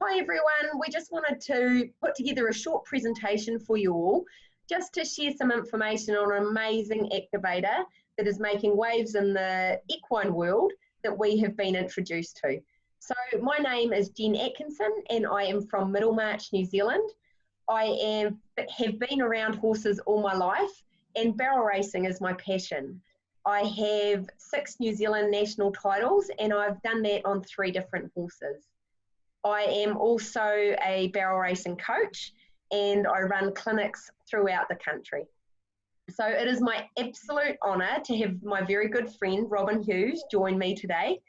Hi everyone, we just wanted to put together a short presentation for you all, just to share some information on an amazing activator that is making waves in the equine world that we have been introduced to. So my name is Jen Atkinson and I am from Middlemarch, New Zealand. I have been around horses all my life and barrel racing is my passion. I have 6 New Zealand national titles and I've done that on 3 different horses. I am also a barrel racing coach and I run clinics throughout the country. So it is my absolute honour to have my very good friend Robyn Hughes join me today.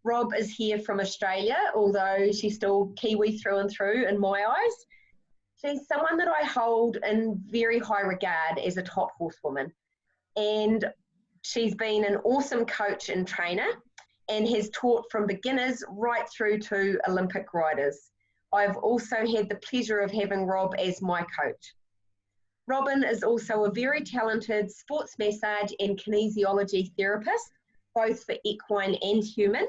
Rob is here from Australia, although she's still Kiwi through and through in my eyes. She's someone that I hold in very high regard as a top horsewoman. And she's been an awesome coach and trainer and has taught from beginners right through to Olympic riders. I've also had the pleasure of having Rob as my coach. Robyn is also a very talented sports massage and kinesiology therapist, both for equine and human.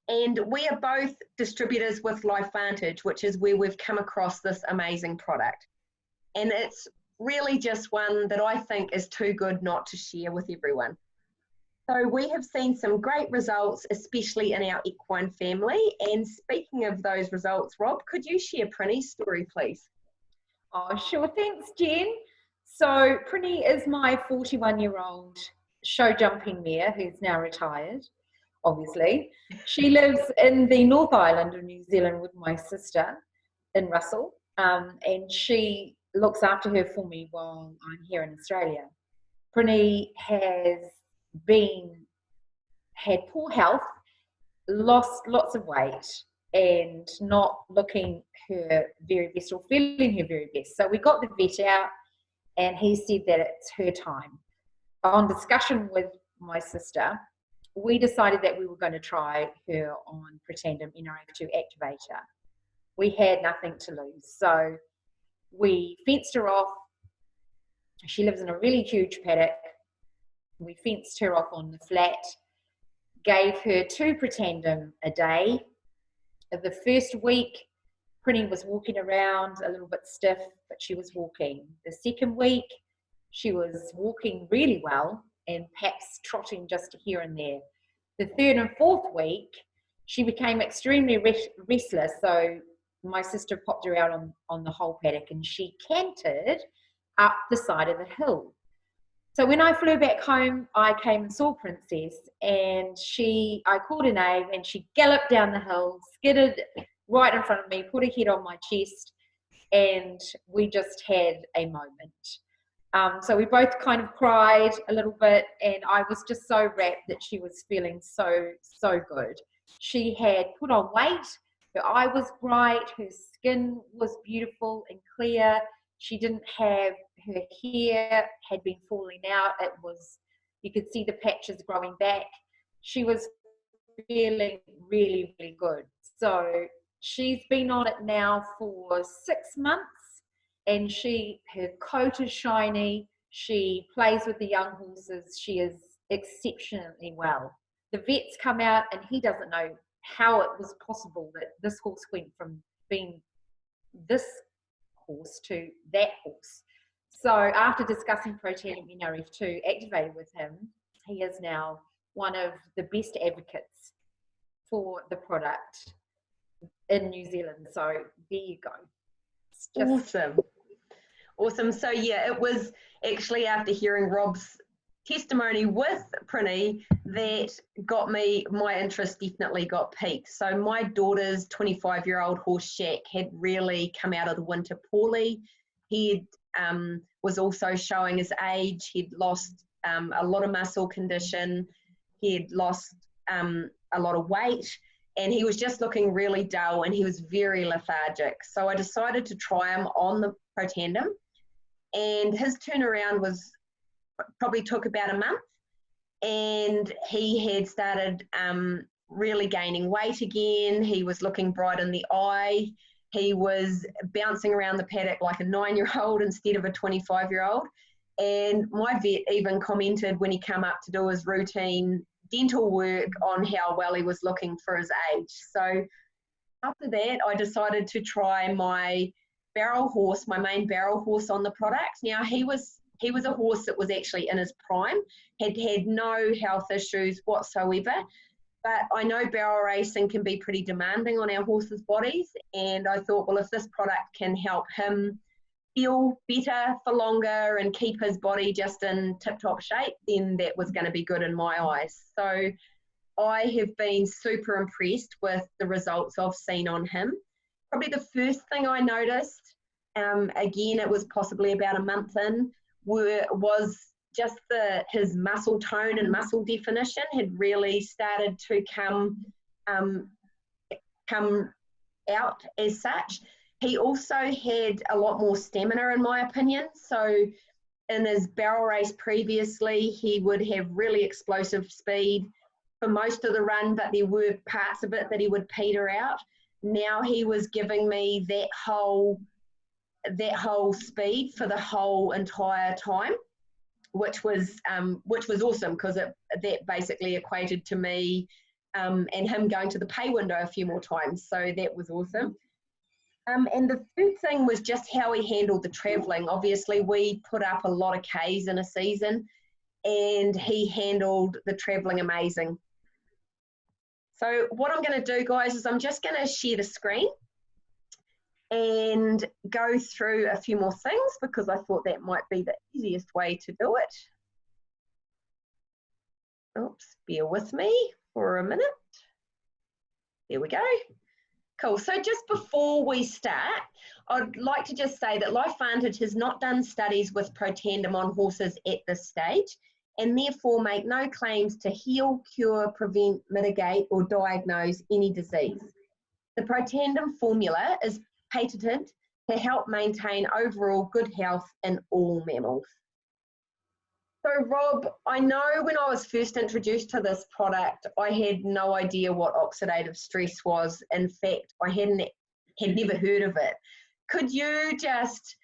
And we are both distributors with LifeVantage, which is where we've come across this amazing product. And it's really just one that I think is too good not to share with everyone. So we have seen some great results, especially in our equine family. And speaking of those results, Rob, could you share Prinny's story, please? Oh, sure. Thanks, Jen. So Prinny is my 41-year-old show jumping mare who's now retired, obviously. She lives in the North Island of New Zealand with my sister in Russell, and she looks after her for me while I'm here in Australia. Prinny has had poor health, lost lots of weight, and not looking her very best or feeling her very best. So we got the vet out and he said that it's her time. On discussion with my sister, we decided that we were going to try her on Pretendum NRF2 activator. We had nothing to lose. So we fenced her off. She lives in a really huge paddock. We fenced her off on the flat, gave her 2 Pretendum a day. The first week, Prinny was walking around a little bit stiff, but she was walking. The second week, she was walking really well and perhaps trotting just here and there. The third and fourth week, she became extremely restless, so my sister popped her out on the whole paddock and she cantered up the side of the hill. So when I flew back home, I came and saw Princess and I called her name and she galloped down the hill, skidded right in front of me, put her head on my chest, and we just had a moment. So we both kind of cried a little bit and I was just so rapt that she was feeling so good. She had put on weight, her eye was bright, her skin was beautiful and clear. She didn't have, her hair had been falling out. It was, you could see the patches growing back. She was feeling really good. So she's been on it now for 6 months and her coat is shiny. She plays with the young horses. She is exceptionally well. The vet's come out and he doesn't know how it was possible that this horse went from being this horse to that horse. So after discussing Pretendum NRF2 activated with him, he is now one of the best advocates for the product in New Zealand. So there you go. Awesome. So yeah, it was actually after hearing Rob's testimony with Prinny that got me, my interest definitely got piqued. So my daughter's 25-year-old horse Shaq had really come out of the winter poorly. He was also showing his age. He'd lost a lot of muscle condition. He had lost a lot of weight and he was just looking really dull and he was very lethargic. So I decided to try him on the Pretendum and his turnaround probably took about a month and he had started really gaining weight again. He was looking bright in the eye. He was bouncing around the paddock like a 9-year-old instead of a 25-year-old. And my vet even commented when he came up to do his routine dental work on how well he was looking for his age. So After that, I decided to try my barrel horse, my main barrel horse on the product. Now, he was a horse that was actually in his prime, had no health issues whatsoever. But I know barrel racing can be pretty demanding on our horses' bodies. And I thought, well, if this product can help him feel better for longer and keep his body just in tip-top shape, then that was going to be good in my eyes. So I have been super impressed with the results I've seen on him. Probably the first thing I noticed, again, it was possibly about a month in, was just his muscle tone and muscle definition had really started to come out as such. He also had a lot more stamina, in my opinion. So in his barrel race previously, he would have really explosive speed for most of the run, but there were parts of it that he would peter out. Now he was giving me that whole speed for the whole entire time, which was awesome, because that basically equated to me and him going to the pay window a few more times. So that was awesome. And the third thing was just how he handled the travelling. Obviously, we put up a lot of Ks in a season, and he handled the travelling amazing. So what I'm going to do, guys, is I'm just going to share the screen and go through a few more things, because I thought that might be the easiest way to do it. Oops, bear with me for a minute. There we go. Cool. So just before we start, I'd like to just say that LifeVantage has not done studies with Protandim on horses at this stage, and therefore make no claims to heal, cure, prevent, mitigate, or diagnose any disease. The Protandim formula is patented to help maintain overall good health in all mammals. So Rob, I know when I was first introduced to this product, I had no idea what oxidative stress was. In fact, I had never heard of it. Could you just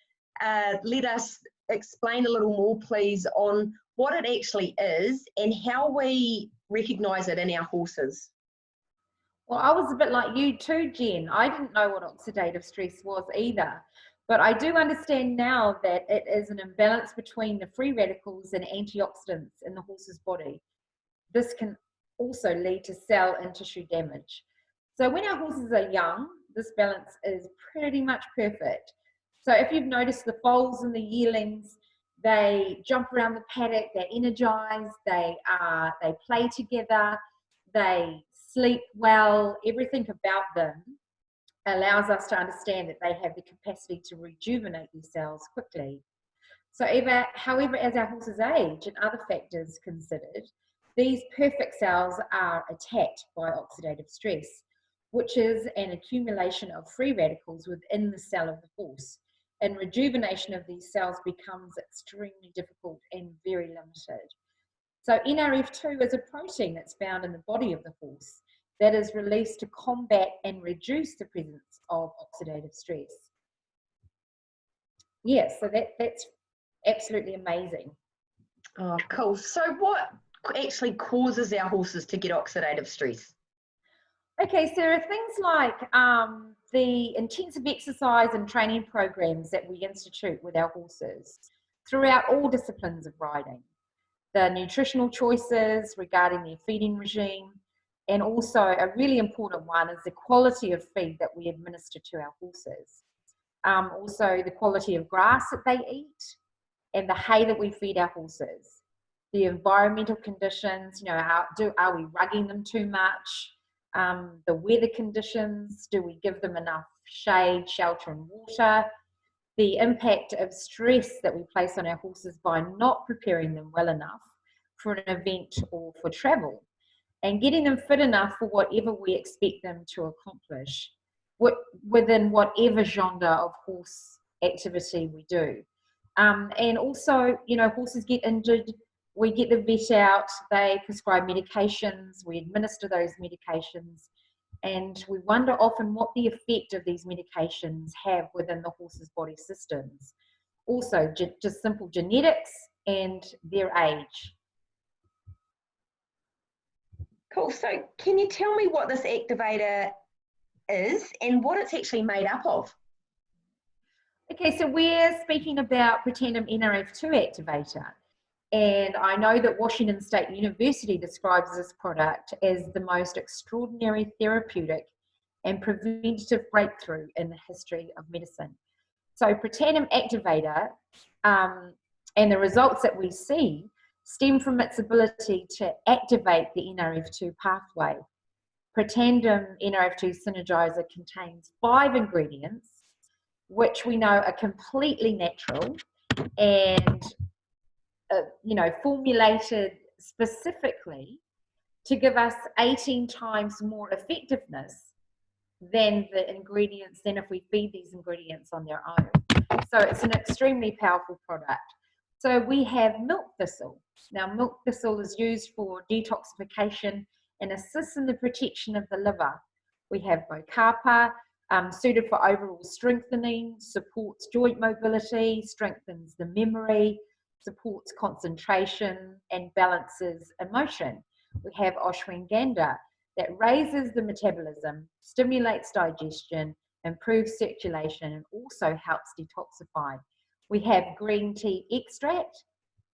let us explain a little more, please, on what it actually is and how we recognise it in our horses? Well, I was a bit like you too, Jen. I didn't know what oxidative stress was either. But I do understand now that it is an imbalance between the free radicals and antioxidants in the horse's body. This can also lead to cell and tissue damage. So when our horses are young, this balance is pretty much perfect. So if you've noticed the foals and the yearlings, they jump around the paddock, they're energized, they play together, they sleep well, everything about them allows us to understand that they have the capacity to rejuvenate their cells quickly. So however, as our horses age and other factors considered, these perfect cells are attacked by oxidative stress, which is an accumulation of free radicals within the cell of the horse. And rejuvenation of these cells becomes extremely difficult and very limited. So NRF2 is a protein that's found in the body of the horse that is released to combat and reduce the presence of oxidative stress. Yeah, so that's absolutely amazing. Oh, cool. So what actually causes our horses to get oxidative stress? Okay, so there are things like the intensive exercise and training programs that we institute with our horses throughout all disciplines of riding. The nutritional choices regarding their feeding regime, and also a really important one is the quality of feed that we administer to our horses. Also the quality of grass that they eat and the hay that we feed our horses. The environmental conditions, you know, are we rugging them too much? The weather conditions, do we give them enough shade, shelter and water? The impact of stress that we place on our horses by not preparing them well enough for an event or for travel, and getting them fit enough for whatever we expect them to accomplish within whatever genre of horse activity we do. And also, you know, horses get injured, we get the vet out, they prescribe medications, we administer those medications, and we wonder often what the effect of these medications have within the horse's body systems. Also, just simple genetics and their age. Cool. So can you tell me what this activator is and what it's actually made up of. Okay, so we're speaking about Pretendum NRF2 activator. And I know that Washington State University describes this product as the most extraordinary therapeutic and preventative breakthrough in the history of medicine. So Pretendum activator and the results that we see stem from its ability to activate the NRF2 pathway. Pretendum NRF2 synergizer contains 5 ingredients which we know are completely natural and formulated specifically to give us 18 times more effectiveness than the ingredients, than if we feed these ingredients on their own. So it's an extremely powerful product. So we have milk thistle. Now, milk thistle is used for detoxification and assists in the protection of the liver. We have bocapa, suited for overall strengthening, supports joint mobility, strengthens the memory, supports concentration, and balances emotion. We have ashwagandha that raises the metabolism, stimulates digestion, improves circulation, and also helps detoxify. We have green tea extract,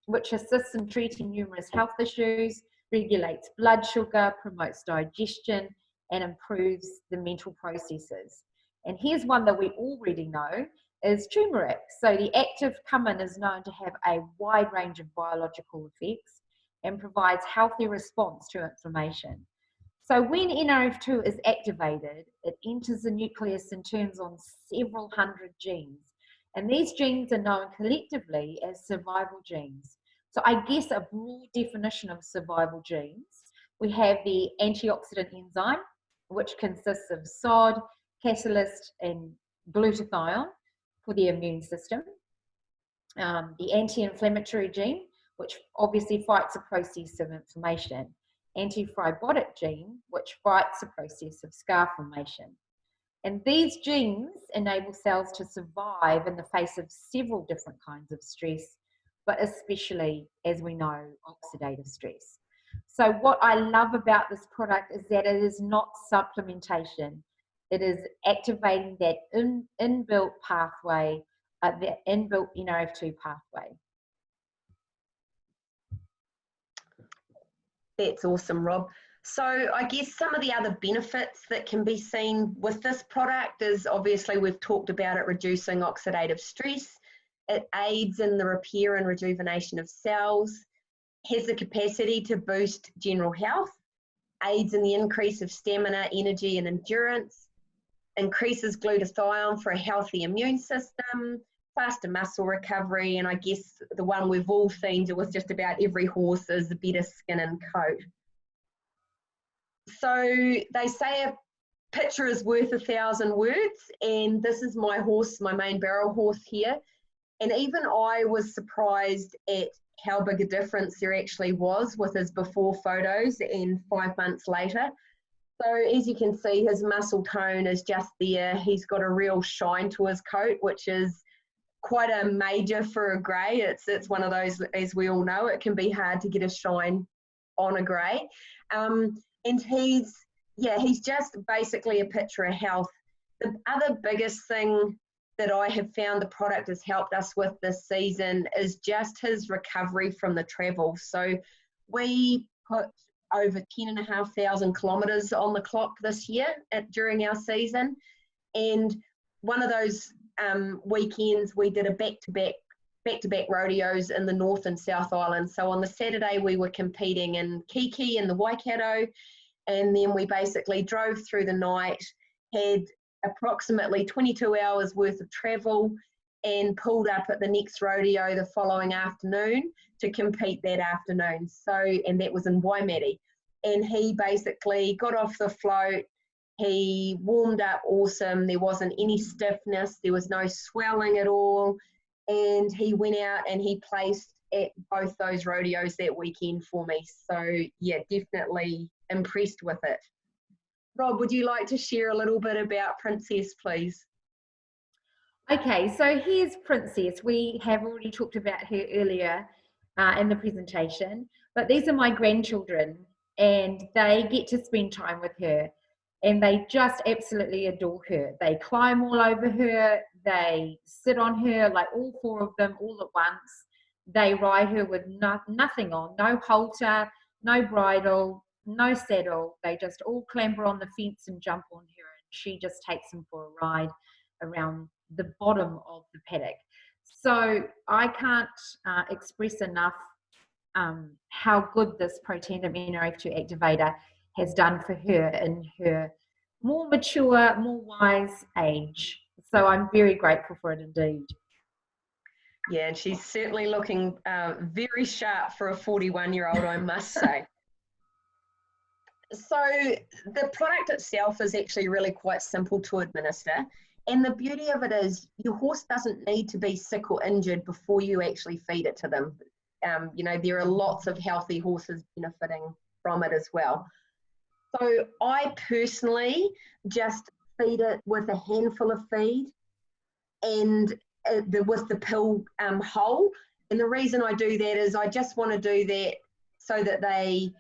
which assists in treating numerous health issues, regulates blood sugar, promotes digestion, and improves the mental processes. And here's one that we already know is turmeric. So the active cumin is known to have a wide range of biological effects and provides healthy response to inflammation. So when NRF2 is activated, it enters the nucleus and turns on several hundred genes. And these genes are known collectively as survival genes. So I guess a broad definition of survival genes, we have the antioxidant enzyme, which consists of SOD, catalyst, and glutathione for the immune system. The anti-inflammatory gene, which obviously fights the process of inflammation. Anti-fibrotic gene, which fights the process of scar formation. And these genes enable cells to survive in the face of several different kinds of stress, but especially, as we know, oxidative stress. So what I love about this product is that it is not supplementation. It is activating that inbuilt pathway, the inbuilt NRF2 pathway. That's awesome, Rob. So I guess some of the other benefits that can be seen with this product is obviously we've talked about it reducing oxidative stress. It aids in the repair and rejuvenation of cells, has the capacity to boost general health, aids in the increase of stamina, energy and endurance, increases glutathione for a healthy immune system, faster muscle recovery, and I guess the one we've all seen with just about every horse is the better skin and coat. So they say a picture is worth 1,000 words, and this is my horse, my main barrel horse here, and even I was surprised at how big a difference there actually was with his before photos and 5 months later. So as you can see, his muscle tone is just there. He's got a real shine to his coat, which is quite a major for a grey. It's one of those, as we all know, it can be hard to get a shine on a grey. And he's just basically a picture of health. The other biggest thing that I have found the product has helped us with this season is just his recovery from the travel. So we put over 10,500 kilometres on the clock this year during our season. And one of those weekends we did a back-to-back rodeos in the North and South Island. So on the Saturday we were competing in Kiki and the Waikato, and then we basically drove through the night, had approximately 22 hours worth of travel, and pulled up at the next rodeo the following afternoon to compete that afternoon. So, and that was in Waimate. And he basically got off the float, he warmed up awesome, there wasn't any stiffness, there was no swelling at all, and he went out and he placed at both those rodeos that weekend for me. So yeah, definitely impressed with it. Rob, would you like to share a little bit about Princess, please? Okay, so here's Princess. We have already talked about her earlier in the presentation, but these are my grandchildren and they get to spend time with her. and they just absolutely adore her. They climb all over her, they sit on her, like all four of them all at once. They ride her with nothing on, no halter, no bridle, no saddle. They just all clamber on the fence and jump on her, and she just takes them for a ride around the bottom of the paddock. So I can't express enough how good this Protandim NRF2 activator has done for her in her more mature, more wise age. So I'm very grateful for it indeed. Yeah, and she's certainly looking very sharp for a 41-year-old, I must say. So the product itself is actually really quite simple to administer. And the beauty of it is your horse doesn't need to be sick or injured before you actually feed it to them. You know, there are lots of healthy horses benefiting from it as well. So I personally just feed it with a handful of feed and with the pill whole. And the reason I do that is I just want to do that so that they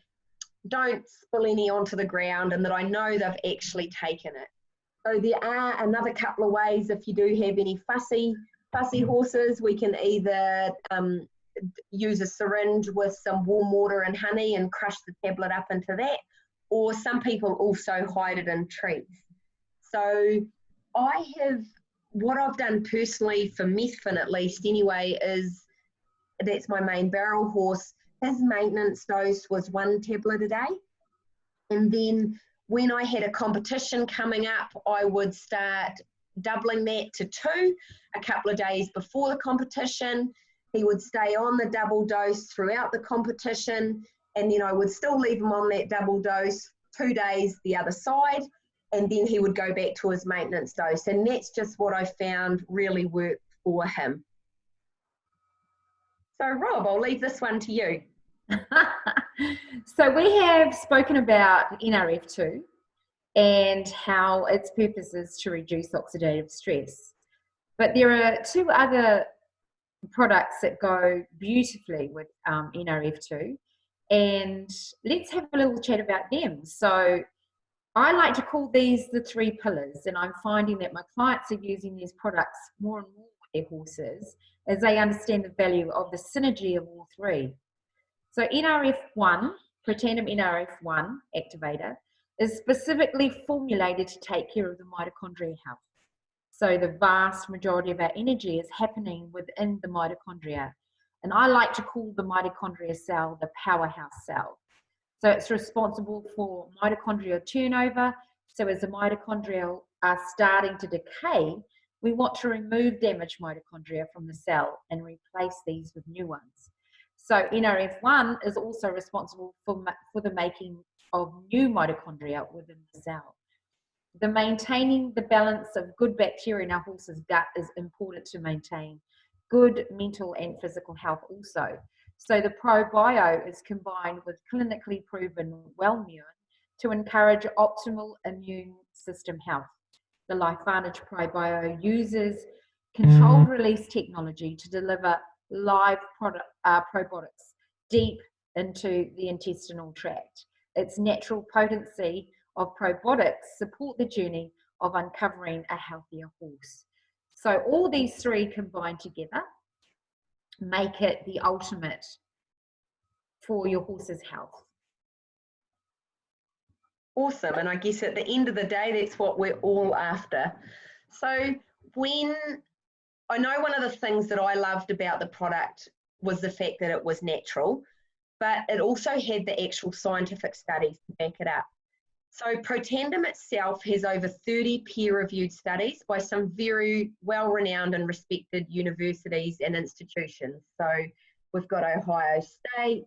don't spill any onto the ground and that I know they've actually taken it. So there are another couple of ways. If you do have any fussy horses, we can either use a syringe with some warm water and honey and crush the tablet up into that, or some people also hide it in treats. So what I've done personally for Methvin at least anyway is, that's my main barrel horse, his maintenance dose was 1 tablet a day. And then when I had a competition coming up, I would start doubling that to 2 a couple of days before the competition. He would stay on the double dose throughout the competition, and then I would still leave him on that double dose 2 days the other side, and then he would go back to his maintenance dose. And that's just what I found really worked for him. So Rob, I'll leave this one to you. So we have spoken about NRF2 and how its purpose is to reduce oxidative stress. But there are 2 other products that go beautifully with NRF2, and let's have a little chat about them. So I like to call these the 3 pillars, and I'm finding that my clients are using these products more and more with their horses as they understand the value of the synergy of all 3. So NRF1, Protandim NRF1 activator, is specifically formulated to take care of the mitochondria health. So the vast majority of our energy is happening within the mitochondria. And I like to call the mitochondria cell the powerhouse cell. So it's responsible for mitochondrial turnover. So as the mitochondria are starting to decay, we want to remove damaged mitochondria from the cell and replace these with new ones. So NRF1 is also responsible for the making of new mitochondria within the cell. The maintaining the balance of good bacteria in our horse's gut is important to maintain good mental and physical health also. So the ProBio is combined with clinically proven Wellmune to encourage optimal immune system health. The LifeVantage ProBio uses controlled release technology to deliver live probiotics deep into the intestinal tract. Its natural potency of probiotics support the journey of uncovering a healthier horse. So all these 3 combined together make it the ultimate for your horse's health. Awesome. And I guess at the end of the day, that's what we're all after. So I know one of the things that I loved about the product was the fact that it was natural, but it also had the actual scientific studies to back it up. So Protandim itself has over 30 peer-reviewed studies by some very well-renowned and respected universities and institutions. So we've got Ohio State,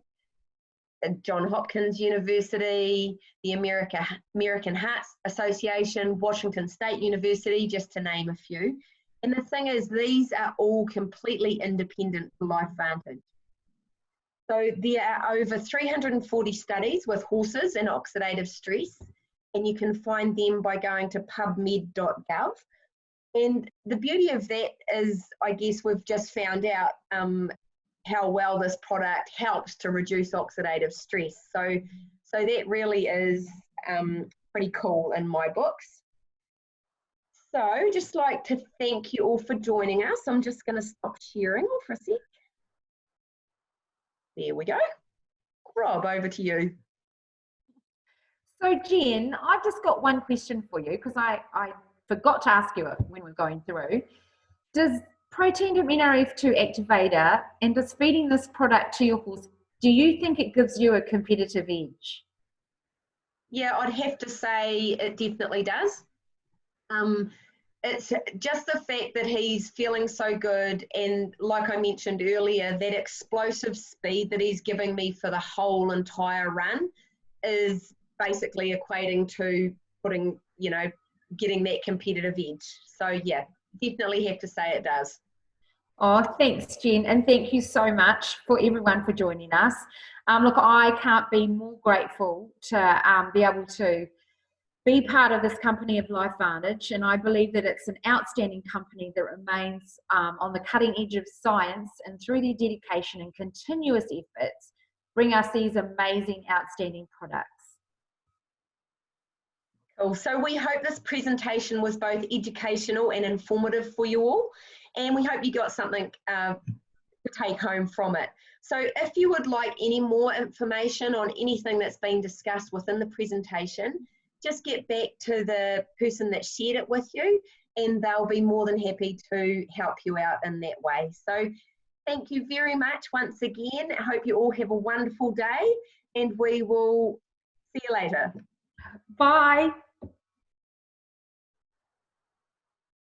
Johns Hopkins University, the American Heart Association, Washington State University, just to name a few. And the thing is, these are all completely independent for LifeVantage. So there are over 340 studies with horses and oxidative stress, and you can find them by going to pubmed.gov. And the beauty of that is, I guess we've just found out how well this product helps to reduce oxidative stress. So that really is pretty cool in my books. So just like to thank you all for joining us. I'm just going to stop sharing for a sec. There we go. Rob, over to you. So Jen, I've just got one question for you because I forgot to ask you it when we were going through. Does Protandim NRF2 activator and does feeding this product to your horse, do you think it gives you a competitive edge? Yeah, I'd have to say it definitely does. It's just the fact that he's feeling so good, and like I mentioned earlier, that explosive speed that he's giving me for the whole entire run is basically equating to putting, you know, getting that competitive edge. So yeah, definitely have to say it does. Oh, thanks, Jen, and thank you so much for everyone for joining us. Look, I can't be more grateful to be able to be part of this company of LifeVantage, and I believe that it's an outstanding company that remains on the cutting edge of science, and through their dedication and continuous efforts, bring us these amazing, outstanding products. Cool. So we hope this presentation was both educational and informative for you all, and we hope you got something to take home from it. So if you would like any more information on anything that's been discussed within the presentation, just get back to the person that shared it with you, and they'll be more than happy to help you out in that way. So thank you very much once again. I hope you all have a wonderful day, and we will see you later. Bye.